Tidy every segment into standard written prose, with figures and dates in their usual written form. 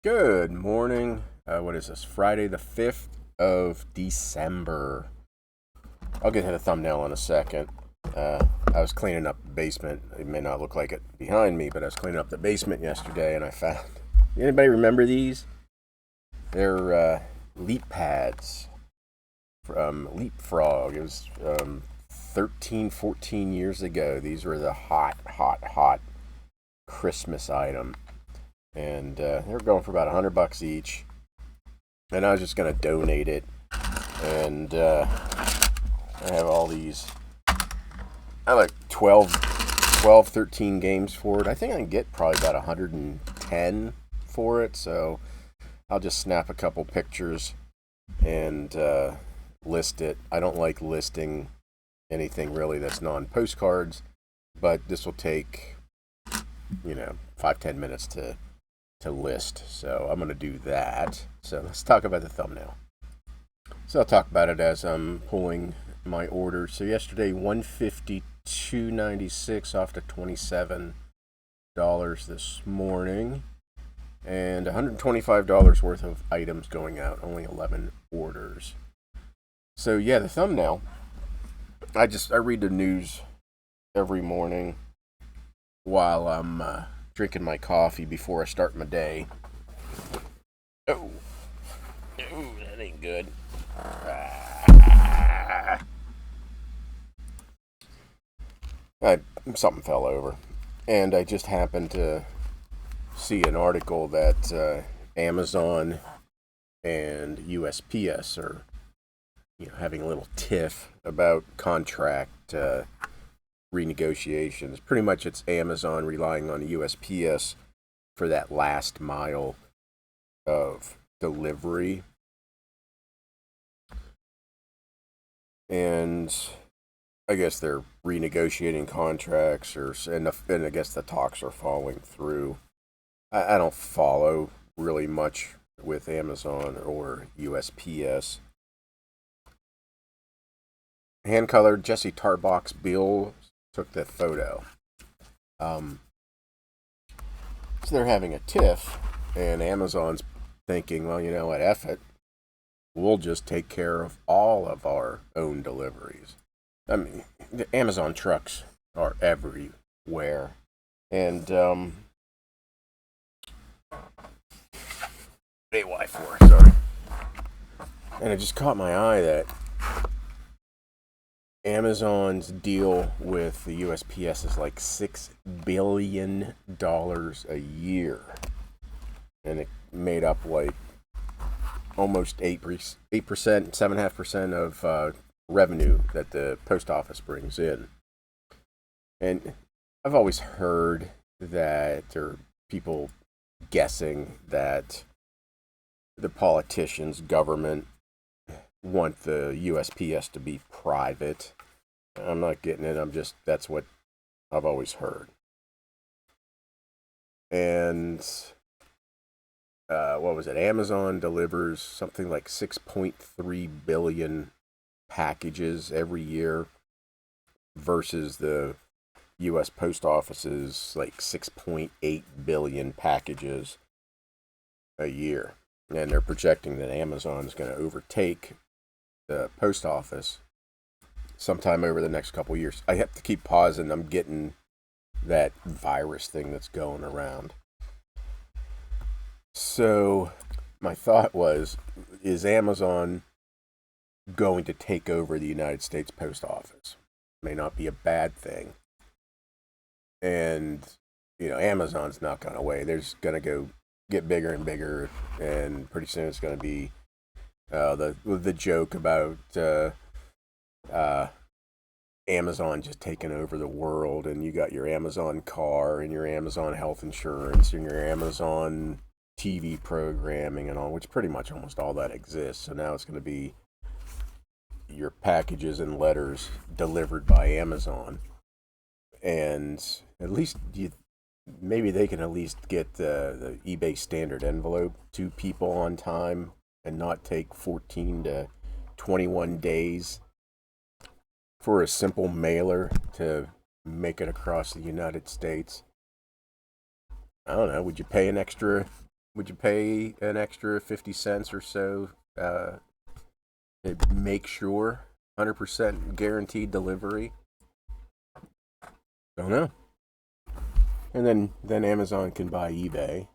Good morning. What is this? Friday the 5th of December. I'll get to the thumbnail in a second. I was cleaning up the basement. It may not look like it behind me, but I was cleaning up the basement yesterday and I found. Anybody remember these? They're leap pads from Leapfrog. It was 13, 14 years ago. These were the hot Christmas item. And they were going for about $100 each. And I was just going to donate it. And I have all these. I have like 13 games for it. I think I can get probably about 110 for it. So I'll just snap a couple pictures and list it. I don't like listing anything really that's non-postcards. But this will take, 5-10 minutes to list. So I'm going to do that. So let's talk about the thumbnail. So I'll talk about it as I'm pulling my order. So yesterday, $152.96 off to $27 this morning. And $125 worth of items going out. Only 11 orders. So yeah, the thumbnail. I read the news every morning while I'm drinking my coffee before I start my day. Oh, that ain't good. Something fell over. And I just happened to see an article that Amazon and USPS are, having a little tiff about contract renegotiations. Pretty much it's Amazon relying on USPS for that last mile of delivery. And I guess they're renegotiating contracts, and I guess the talks are falling through. I don't follow really much with Amazon or USPS. Hand-colored Jesse Tarbox Bill took the photo. So they're having a tiff, and Amazon's thinking, well, you know what, F it. We'll just take care of all of our own deliveries. I mean, the Amazon trucks are everywhere. And, AY4, sorry. And it just caught my eye that Amazon's deal with the USPS is like $6 billion a year. And it made up like almost 8%, 7.5% of revenue that the post office brings in. And I've always heard that, or people guessing that the politicians, government, want the USPS to be private. I'm not getting it. That's what I've always heard. And what was it? Amazon delivers something like 6.3 billion packages every year versus the U.S. Post Office's like 6.8 billion packages a year. And they're projecting that Amazon is going to overtake the post office sometime over the next couple years. I have to keep pausing. I'm getting that virus thing that's going around. So my thought was, is Amazon going to take over the United States Post Office? May not be a bad thing. And, Amazon's not going away. They're just going to go get bigger and bigger, and pretty soon it's going to be the joke about Amazon just taking over the world, and you got your Amazon car and your Amazon health insurance and your Amazon TV programming and all, which pretty much almost all that exists. So now it's going to be your packages and letters delivered by Amazon, and at least maybe they can at least get the eBay standard envelope to people on time and not take 14 to 21 days for a simple mailer to make it across the United States. I don't know, would you pay an extra Would you pay an extra 50 cents or so to make sure 100% guaranteed delivery? Don't know. And then Amazon can buy eBay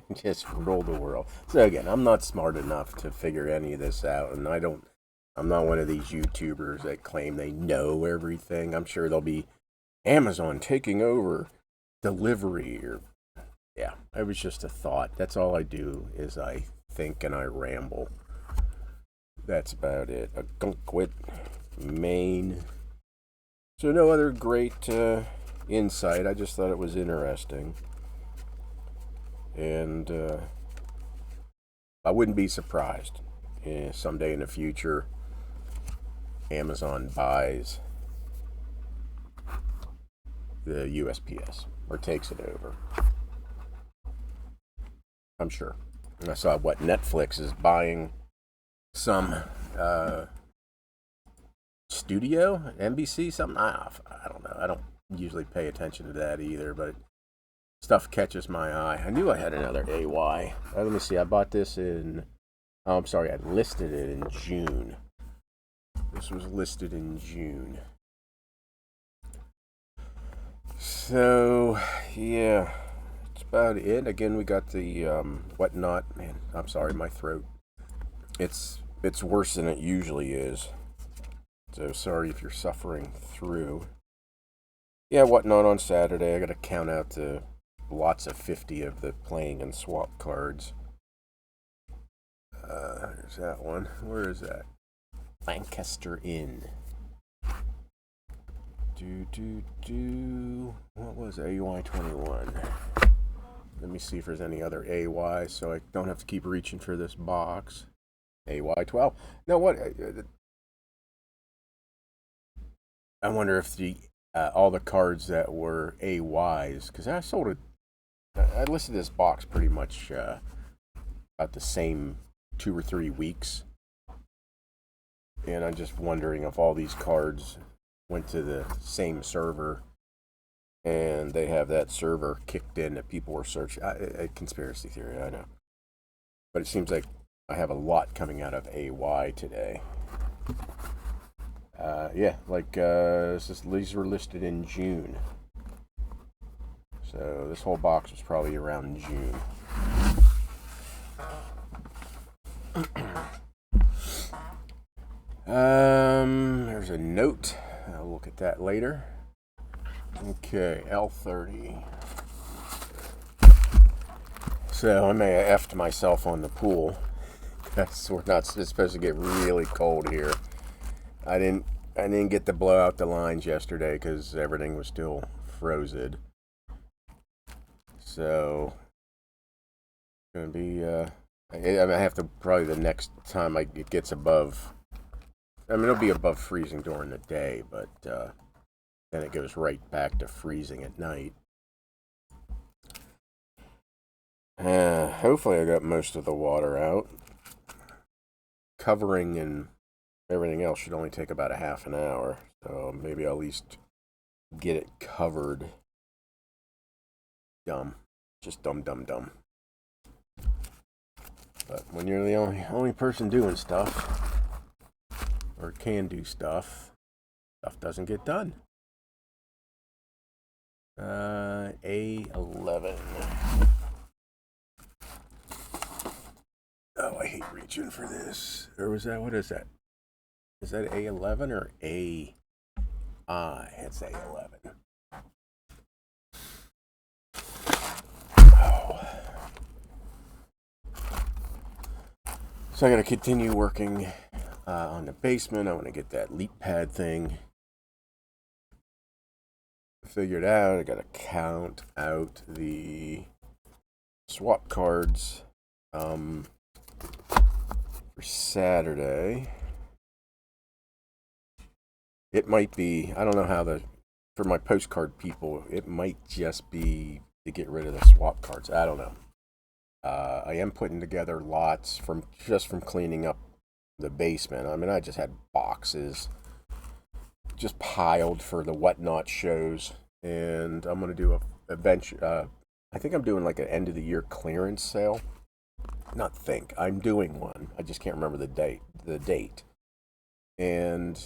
and just rule the world. So again, I'm not smart enough to figure any of this out, and I'm not one of these YouTubers that claim they know everything. I'm sure there'll be Amazon taking over delivery, or yeah, it was just a thought. That's all I do, is I think and I ramble. That's about it. A Gunkwit, Maine. So no other great insight. I just thought it was interesting. And I wouldn't be surprised someday in the future Amazon buys the USPS or takes it over. I'm sure. And I saw what Netflix is buying some studio, NBC, something. I don't know. I don't usually pay attention to that either, but stuff catches my eye. I knew I had another AY. Let me see. I bought this in. Oh, I'm sorry. I listed it in June. This was listed in June. So yeah, that's about it. Again, we got the whatnot. Man, I'm sorry, my throat. It's worse than it usually is. So sorry if you're suffering through. Yeah, whatnot on Saturday. I got to count out the lots of 50 of the playing and swap cards. There's that one. Where is that? Lancaster Inn. What was AY 21? Let me see if there's any other AY, so I don't have to keep reaching for this box. AY 12. No, what? I wonder if the all the cards that were AYs, because I sold it. I listed this box pretty much about the same 2 or 3 weeks, and I'm just wondering if all these cards went to the same server, and they have that server kicked in that people were searching. A conspiracy theory, I know, but it seems like I have a lot coming out of AY today. Yeah, like these were listed in June, so this whole box was probably around June. There's a note. I'll look at that later. Okay, L30. So I may have effed myself on the pool. We're not supposed to get really cold here. I didn't get to blow out the lines yesterday because everything was still frozen. So it's gonna be I have to probably the next time it gets above. I mean, it'll be above freezing during the day, but then it goes right back to freezing at night. Hopefully I got most of the water out. Covering and everything else should only take about a half an hour, so maybe I'll at least get it covered. Just dumb. But when you're the only person doing stuff, or can do stuff doesn't get done. A11. Oh, I hate reaching for this. Or was that, what is that? Is that A11 or AI? It's A11. Oh. So I gotta continue working on the basement. I want to get that leap pad thing figured out. I gotta count out the swap cards for Saturday. It might be, I don't know how for my postcard people, it might just be to get rid of the swap cards. I don't know. I am putting together lots from cleaning up the basement. I mean, I just had boxes just piled for the whatnot shows, and I'm gonna do I think I'm doing like an end of the year clearance sale. I'm doing one. I just can't remember the date. And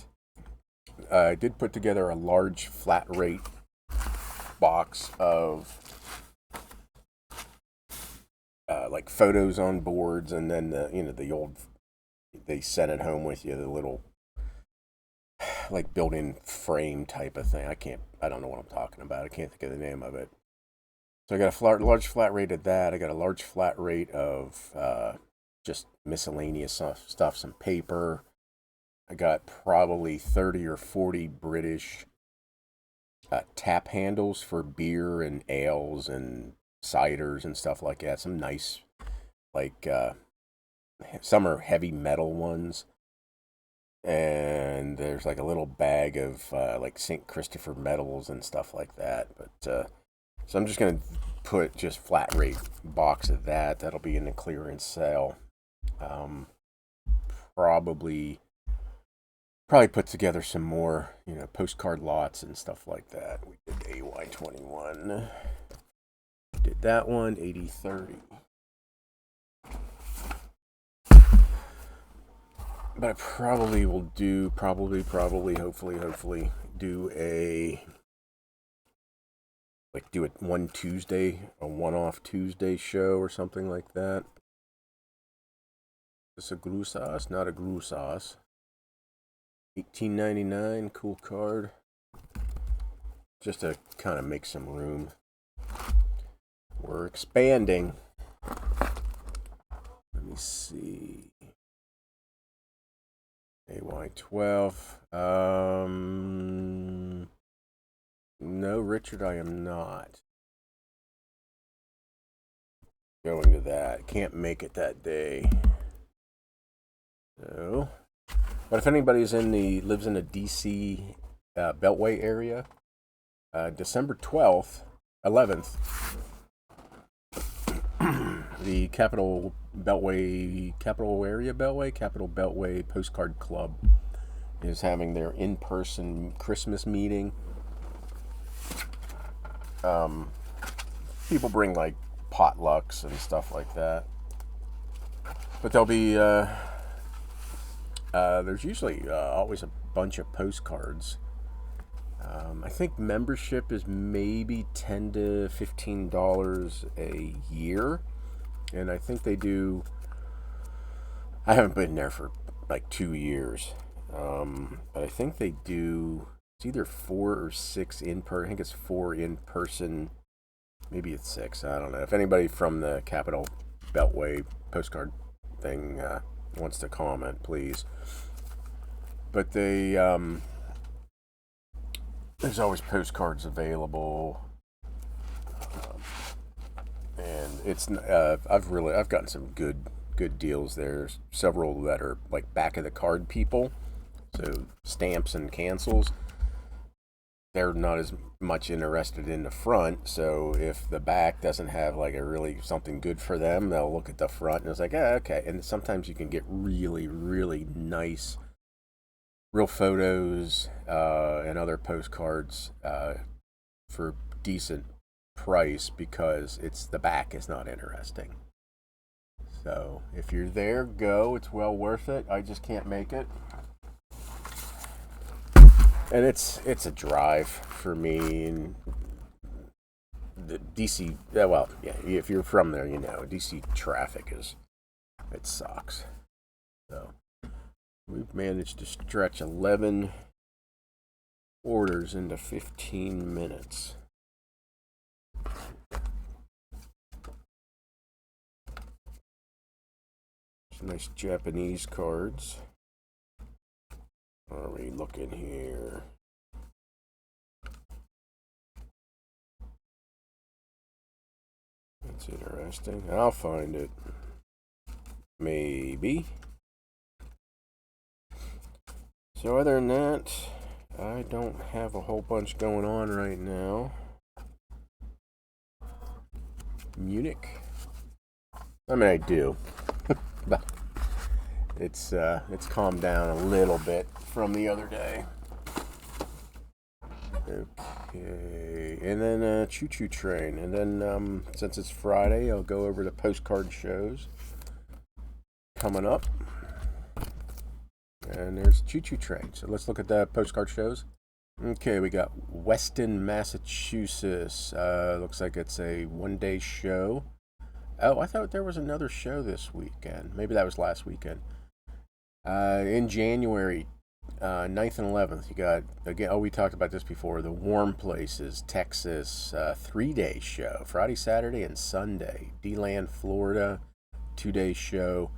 I did put together a large flat rate box of like photos on boards, and then the old, they sent it home with you, the little like built-in frame type of thing. I don't know what I'm talking about. I can't think of the name of it. So I got a large flat rate of that. I got a large flat rate of just miscellaneous stuff, some paper. I got probably 30 or 40 British tap handles for beer and ales and ciders and stuff like that. Some nice, like, some are heavy metal ones. And there's like a little bag of like St. Christopher medals and stuff like that. But so I'm just going to put just flat rate box of that. That'll be in the clearance sale. Probably put together some more, postcard lots and stuff like that. We did AY21. Did that one, 80/30. But I probably will do, hopefully, do it one Tuesday, a one-off Tuesday show or something like that. Is this a glue sauce? Not a glue sauce. $18.99, cool card. Just to kind of make some room. We're expanding. Let me see. AY12. No, Richard, I am not going to that. Can't make it that day. So, but if anybody's lives in the DC Beltway area, December 11th, the Capital Beltway Postcard Club is having their in-person Christmas meeting. People bring like potlucks and stuff like that, but there'll be there's usually always a bunch of postcards. I think membership is maybe $10 to $15 a year, and I think they do. I haven't been there for like 2 years, but I think they do. It's either 4 or 6 in person. I think it's 4 in person. Maybe it's 6. I don't know. If anybody from the Capital Beltway postcard thing wants to comment, please. But there's always postcards available, and it's I've gotten some good deals there. There's several that are like back of the card people, so stamps and cancels. They're not as much interested in the front, so if the back doesn't have like a really something good for them, they'll look at the front and it's like, okay. And sometimes you can get really, really nice, real photos and other postcards for decent price because the back is not interesting. So if you're there, go. It's well worth it. I just can't make it. And it's a drive for me. And the DC, if you're from there, DC traffic it sucks. So we've managed to stretch 11 orders into 15 minutes. Some nice Japanese cards. Are we looking here? That's interesting. I'll find it. Maybe. So other than that, I don't have a whole bunch going on right now. Munich? I mean, I do. But it's calmed down a little bit from the other day. Okay, and then Choo Choo Train, and then since it's Friday, I'll go over the postcard shows coming up. And there's Choo Choo Train. So let's look at the postcard shows. Okay, we got Weston, Massachusetts. Looks like it's a one-day show. Oh, I thought there was another show this weekend. Maybe that was last weekend. In January 9th and 11th, you got, again, we talked about this before, the Warm Places, Texas, 3-day show, Friday, Saturday, and Sunday. DeLand, Florida, 2-day show.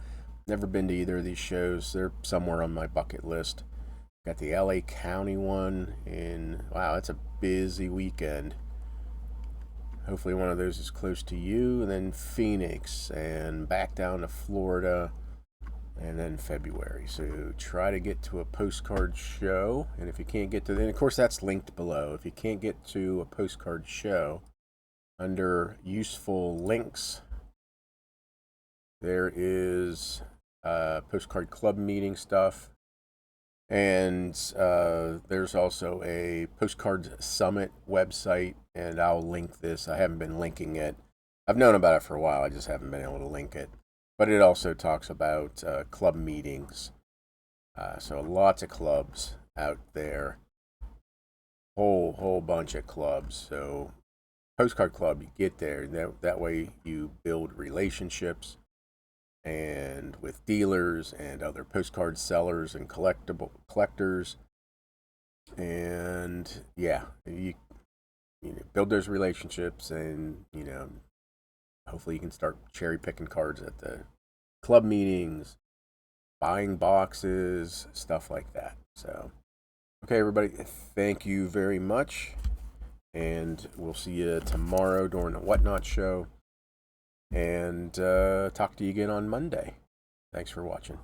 Never been to either of these shows. They're somewhere on my bucket list. Got the LA County one wow, that's a busy weekend. Hopefully one of those is close to you. And then Phoenix and back down to Florida. And then February. So try to get to a postcard show. And if you can't get to, then of course that's linked below. If you can't get to a postcard show, under useful links, there is postcard club meeting stuff. And there's also a Postcards Summit website, and I'll link this. I haven't been linking it. I've known about it for a while. I just haven't been able to link it. But it also talks about club meetings. So lots of clubs out there. Whole bunch of clubs. So Postcard Club, you get there. That way you build relationships and with dealers and other postcard sellers and collectors. And yeah, you build those relationships, and hopefully you can start cherry picking cards at the club meetings, buying boxes, stuff like that. So, okay, everybody, thank you very much. And we'll see you tomorrow during the Whatnot show. And talk to you again on Monday. Thanks for watching.